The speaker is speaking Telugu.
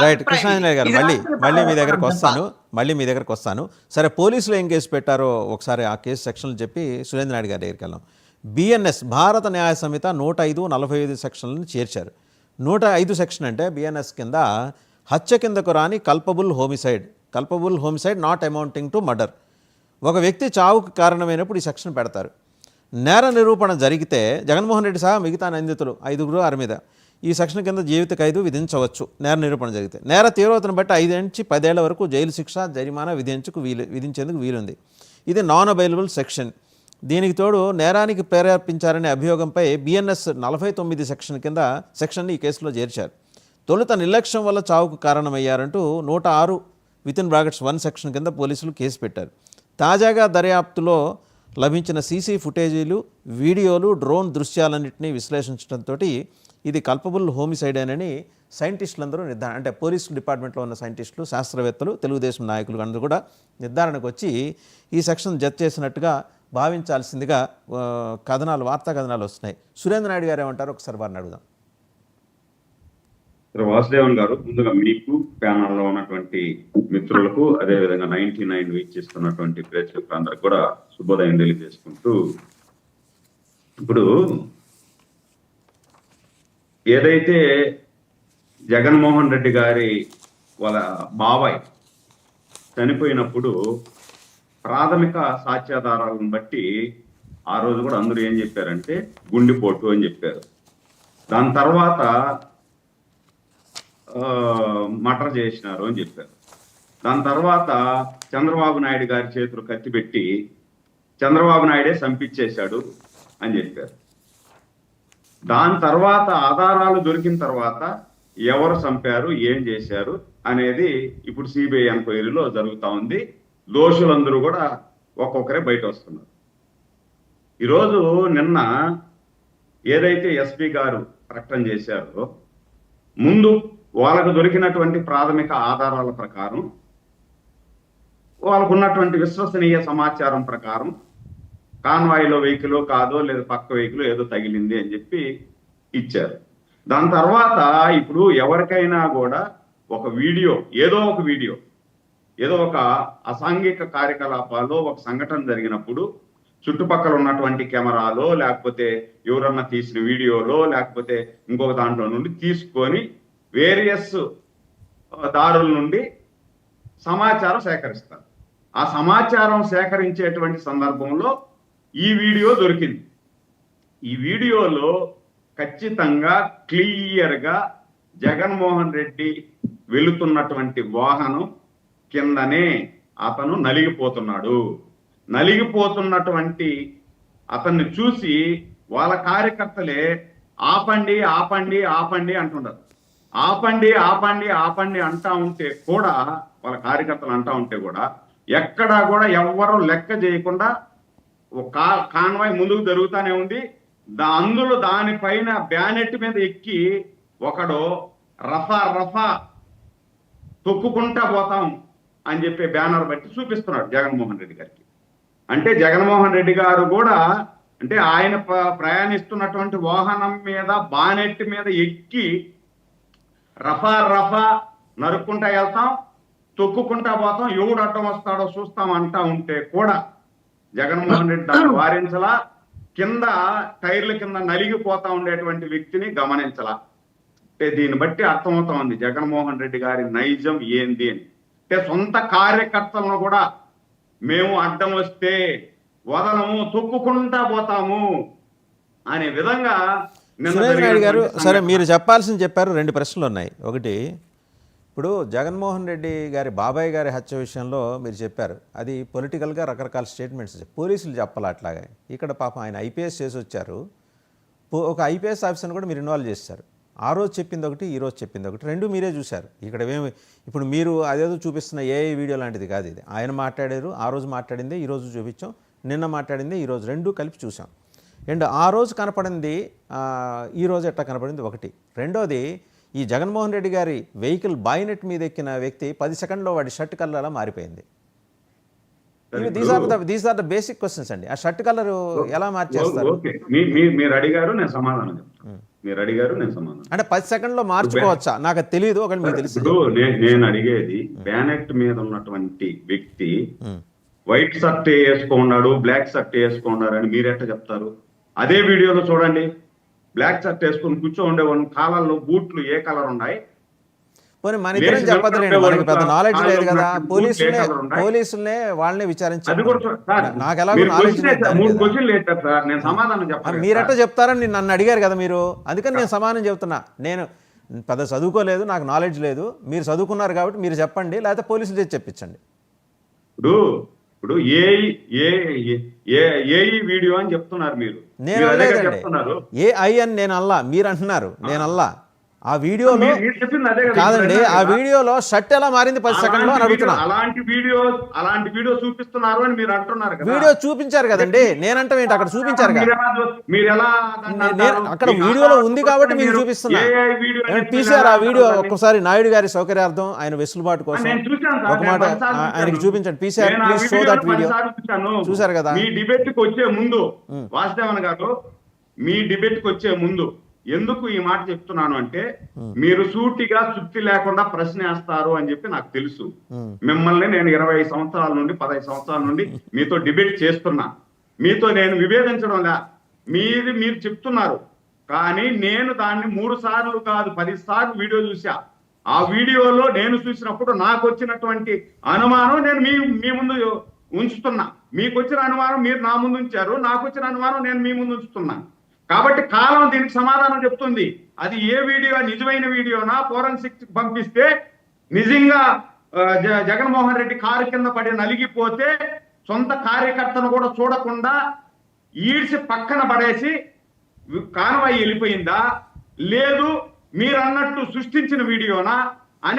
రైట్. కృష్ణాంజనేయ గారు మళ్ళీ మీ దగ్గరకు వస్తాను. సరే, పోలీసులు ఏం కేసు పెట్టారో ఒకసారి ఆ కేసు సెక్షన్లు చెప్పి సురేంద్ర నాయుడు గారి దగ్గరికి వెళ్దాం. బిఎన్ఎస్ భారత న్యాయ సంహిత 105, 45 సెక్షన్లను చేర్చారు. 105 సెక్షన్ అంటే బిఎన్ఎస్ కింద హత్య కిందకు రాని culpable homicide not amounting to murder. ఒక వ్యక్తి చావుకు కారణమైనప్పుడు ఈ సెక్షన్ పెడతారు. నేర నిరూపణ జరిగితే జగన్మోహన్ రెడ్డి సహా మిగతా నిందితులు 5 మీద ఈ సెక్షన్ కింద జీవిత ఖైదు విధించవచ్చు. నేర నిరూపణ జరిగితే నేర తీవ్రతను బట్టి 5 నుంచి 10 ఏళ్ల వరకు జైలు శిక్ష, జరిమానా విధించేందుకు వీలుంది. ఇది నాన్ అవైలబుల్ సెక్షన్. దీనికి తోడు నేరానికి ప్రేరేపించారనే అభియోగంపై బిఎన్ఎస్ 49 సెక్షన్ని ఈ కేసులో చేర్చారు. తొలుత నిర్లక్ష్యం వల్ల చావుకు కారణమయ్యారంటూ 106(1) సెక్షన్ కింద పోలీసులు కేసు పెట్టారు. తాజాగా దర్యాప్తులో లభించిన సీసీ ఫుటేజీలు, వీడియోలు, డ్రోన్ దృశ్యాలన్నింటినీ విశ్లేషించడంతో ఇది కల్పబుల్ హోమిసైడేనని సైంటిస్టులందరూ అంటే పోలీస్ డిపార్ట్మెంట్లో ఉన్న సైంటిస్టులు, శాస్త్రవేత్తలు, తెలుగుదేశం నాయకులు అందరూ కూడా నిర్ధారణకు వచ్చి ఈ సెక్షన్ జత చేసినట్టుగా భావించాల్సిందిగా వార్తా కథనాలు వస్తున్నాయి. సురేంద్ర నాయుడు గారు ఏమంటారు ఒకసారి వారిని అడుగుదాం. వాసుదేవన్ గారు, ముందుగా మీకు, ప్యానల్లో ఉన్నటువంటి మిత్రులకు, అదేవిధంగా 99 వీక్షిస్తున్నటువంటి ప్రేక్షకులందరికీ కూడా శుభోదయం తెలియజేసుకుంటూ, ఇప్పుడు ఏదైతే జగన్మోహన్ రెడ్డి గారి వాళ్ళ బాబాయ్ చనిపోయినప్పుడు ప్రాథమిక సాక్ష్యాధారాలను బట్టి ఆ రోజు కూడా అందరూ ఏం చెప్పారంటే గుండెపోటు అని చెప్పారు. దాని తర్వాత మర్డర్ చేసినారు అని చెప్పారు. దాని తర్వాత చంద్రబాబు నాయుడు గారి చేతులు కత్తిపెట్టి చంద్రబాబు నాయుడే చంపించేశాడు అని చెప్పారు. దాని తర్వాత ఆధారాలు దొరికిన తర్వాత ఎవరు చంపారు, ఏం చేశారు అనేది ఇప్పుడు సిబిఐ ఎంక్వైరీలో జరుగుతూ ఉంది. దోషులందరూ కూడా ఒక్కొక్కరే బయట వస్తున్నారు. ఈరోజు నిన్న ఏదైతే ఎస్పీ గారు ప్రకటన చేశారో, ముందు వాళ్ళకు దొరికినటువంటి ప్రాథమిక ఆధారాల ప్రకారం, వాళ్ళకు ఉన్నటువంటి విశ్వసనీయ సమాచారం ప్రకారం కాన్వాయ్లో వెహికల్ కాదో లేదా పక్క వెహికల్ ఏదో తగిలింది అని చెప్పి ఇచ్చారు. దాని తర్వాత ఇప్పుడు ఎవరికైనా కూడా ఒక వీడియో, ఏదో ఒక అసాంఘిక కార్యకలాపాల్లో ఒక సంఘటన జరిగినప్పుడు చుట్టుపక్కల ఉన్నటువంటి కెమెరాలో, లేకపోతే ఎవరన్నా తీసిన వీడియోలో, లేకపోతే ఇంకొక దాంట్లో నుండి తీసుకొని వేరియస్ దారుల నుండి సమాచారం సేకరిస్తారు. ఆ సమాచారం సేకరించేటువంటి సందర్భంలో ఈ వీడియో దొరికింది. ఈ వీడియోలో ఖచ్చితంగా క్లియర్గా జగన్మోహన్ రెడ్డి వెళుతున్నటువంటి వాహనం కిందనే అతను నలిగిపోతున్నటువంటి అతన్ని చూసి వాళ్ళ కార్యకర్తలే ఆపండి అంటున్నారు. ఆపండి అంటా ఉంటే కూడా, వాళ్ళ కార్యకర్తలు అంటా ఉంటే కూడా ఎక్కడా కూడా ఎవ్వరూ లెక్క చేయకుండా ఒక కాన్వాయ్ ముందుకు జరుగుతూనే ఉంది. అందులో దానిపైన బ్యానెట్ మీద ఎక్కి ఒకడు రఫా తొక్కుకుంటా పోతాం అని చెప్పి బ్యానర్ బట్టి చూపిస్తున్నాడు జగన్మోహన్ రెడ్డి గారికి. అంటే జగన్మోహన్ రెడ్డి గారు కూడా, అంటే ఆయన ప్రయాణిస్తున్నటువంటి వాహనం మీద బానెట్ మీద ఎక్కి రఫా నరుక్కుంటా వెళ్తాం, తొక్కుకుంటా పోతాం, ఎవడు అడ్డం వస్తాడో చూస్తాం అంటా ఉంటే కూడా జగన్మోహన్ రెడ్డి దాన్ని వారించలా, కింద టైర్ల కింద నలిగిపోతా ఉండేటువంటి వ్యక్తిని గమనించలా. అంటే దీన్ని బట్టి అర్థమవుతా ఉంది జగన్మోహన్ రెడ్డి గారి నైజం ఏంది అని. అంటే సొంత కార్యకర్తలను కూడా మేము అడ్డం వస్తే వదలము, తొక్కుకుంటా పోతాము అనే విధంగా. సురేంద్ర నాయుడు గారు, సరే మీరు చెప్పాల్సింది చెప్పారు. 2 ప్రశ్నలు ఉన్నాయి. ఒకటి, ఇప్పుడు జగన్మోహన్ రెడ్డి గారి బాబాయ్ గారి హత్య విషయంలో మీరు చెప్పారు, అది పొలిటికల్గా రకరకాల స్టేట్మెంట్స్ పోలీసులు చెప్పాలి. అట్లాగే ఇక్కడ పాపం ఆయన ఐపీఎస్ చేసి వచ్చారు. ఒక ఐపీఎస్ ఆఫీసర్ని కూడా మీరు ఇన్వాల్వ్ చేశారు. ఆ రోజు చెప్పింది ఒకటి, ఈ రోజు చెప్పింది ఒకటి, 2 మీరే చూశారు. ఇక్కడ ఇప్పుడు మీరు అదేదో చూపిస్తున్న ఏఐ వీడియో లాంటిది కాదు ఇది. ఆయన మాట్లాడారు, ఆ రోజు మాట్లాడిందే ఈ రోజు చూపించాం, నిన్న మాట్లాడిందే ఈ రోజు, 2 కలిపి చూసాం. అండ్ ఆ రోజు కనపడింది, ఈ రోజు ఎట్లా కనపడింది ఒకటి. రెండోది, ఈ జగన్మోహన్ రెడ్డి గారి వెహికల్ బాయినెట్ మీద ఎక్కిన వ్యక్తి 10 సెకండ్లో వాడి షర్ట్ కలర్ అలా మారిపోయింది. These are the basic questions అండి. ఆ షర్ట్ కలర్ ఎలా మార్చేస్తారు? మీరు అడిగారు, నేను సమాధానం చెప్తాను. మీరు అడిగారు, నేను సమాధానం. అంటే 10 సెకండ్లో మార్చుకోవచ్చా? నాకు అది తెలియదు, ఒకటి మీకు తెలిసి. ఇప్పుడు నేను అడిగేది, బ్యానెట్ మీద ఉన్నటువంటి వ్యక్తి వైట్ షర్ట్ వేసుకున్నాడు, బ్లాక్ షర్ట్ వేసుకున్నారు అని మీరు ఎట్లా చెప్తారు? అదే వీడియోలో చూడండి, బ్లాక్ షర్ట్ వేసుకొని కూర్చో ఉండేవాడిని, కాలాల్లో బూట్లు ఏ కలర్ ఉన్నాయి? పోనీ మన ఇద్దరం చెప్పదులేండి, మనకి పెద్ద నాలెడ్జ్ లేదు కదా. పోలీసులనే వాళ్ళని విచారించారు, నాకు ఎలాగో నాలెడ్జ్ లేదు. నేను సమాధానం చెప్పాను. మీరెట్లా చెప్తారని నన్ను అడిగారు కదా మీరు, అందుకని నేను సమాధానం చెప్తున్నా. నేను పెద్ద చదువుకోలేదు, నాకు నాలెడ్జ్ లేదు, మీరు చదువుకున్నారు కాబట్టి మీరు చెప్పండి, లేకపోతే పోలీసులు చేసి చెప్పించండి. ఇప్పుడు ఏ వీడియో అని చెప్తున్నారు మీరు. నేను అనలేదండి, AI అని నేను అల్లా, మీరు అంటున్నారు, నేను అల్లా. ఆ వీడియోలో కాదండి, ఆ వీడియోలో షర్ట్ ఎలా మారింది 10 సెకండ్లో అని అడుగుతున్నా. అలాంటి వీడియో చూపిస్తున్నారు అని మీరు అంటున్నారు కదా. వీడియో చూపించారు కదండి, నేనంటే ఏంటి, అక్కడ చూపించారు కదా. మీరు ఎలా అక్కడ వీడియోలో ఉంది కాబట్టి మీకు చూపిస్తున్నా. తీసారు ఆ వీడియో ఒక్కసారి, నాయుడు గారి సౌకర్యార్థం, ఆయన వెసులుబాటు కోసం ఒక మాట ఆయనకి చూపించండి. PCR please show that video. చూసారు కదా. మీ డిబేట్ కి వచ్చే ముందు వాసుదేవన్ గారు, మీ డిబేట్ కి వచ్చే ముందు ఎందుకు ఈ మాట చెప్తున్నాను అంటే, మీరు సూటిగా సుత్తి లేకుండా ప్రశ్న వేస్తారు అని చెప్పి నాకు తెలుసు. మిమ్మల్ని నేను 25 సంవత్సరాల నుండి 15 సంవత్సరాల నుండి మీతో డిబేట్ చేస్తున్నా. మీతో నేను విభేదించడంలా, మీరు చెప్తున్నారు. కానీ నేను దాన్ని 3 సార్లు కాదు 10 సార్లు వీడియో చూసా. ఆ వీడియోలో నేను చూసినప్పుడు నాకు వచ్చినటువంటి అనుమానం నేను మీ ముందు ఉంచుతున్నా. మీకు వచ్చిన అనుమానం మీరు నా ముందు ఉంచారు, నాకు వచ్చిన అనుమానం నేను మీ ముందు ఉంచుతున్నా. కాబట్టి కాలం దీనికి సమాధానం చెప్తుంది. అది ఏ వీడియో, నిజమైన వీడియోనా, ఫోరెన్సిక్ పంపిస్తే నిజంగా జగన్మోహన్ రెడ్డి కారు కింద పడి నలిగిపోతే సొంత కార్యకర్తను కూడా చూడకుండా ఈడ్చి పక్కన పడేసి కానవాయి వెళ్ళిపోయిందా, లేదు మీరు అన్నట్టు సృష్టించిన వీడియోనా,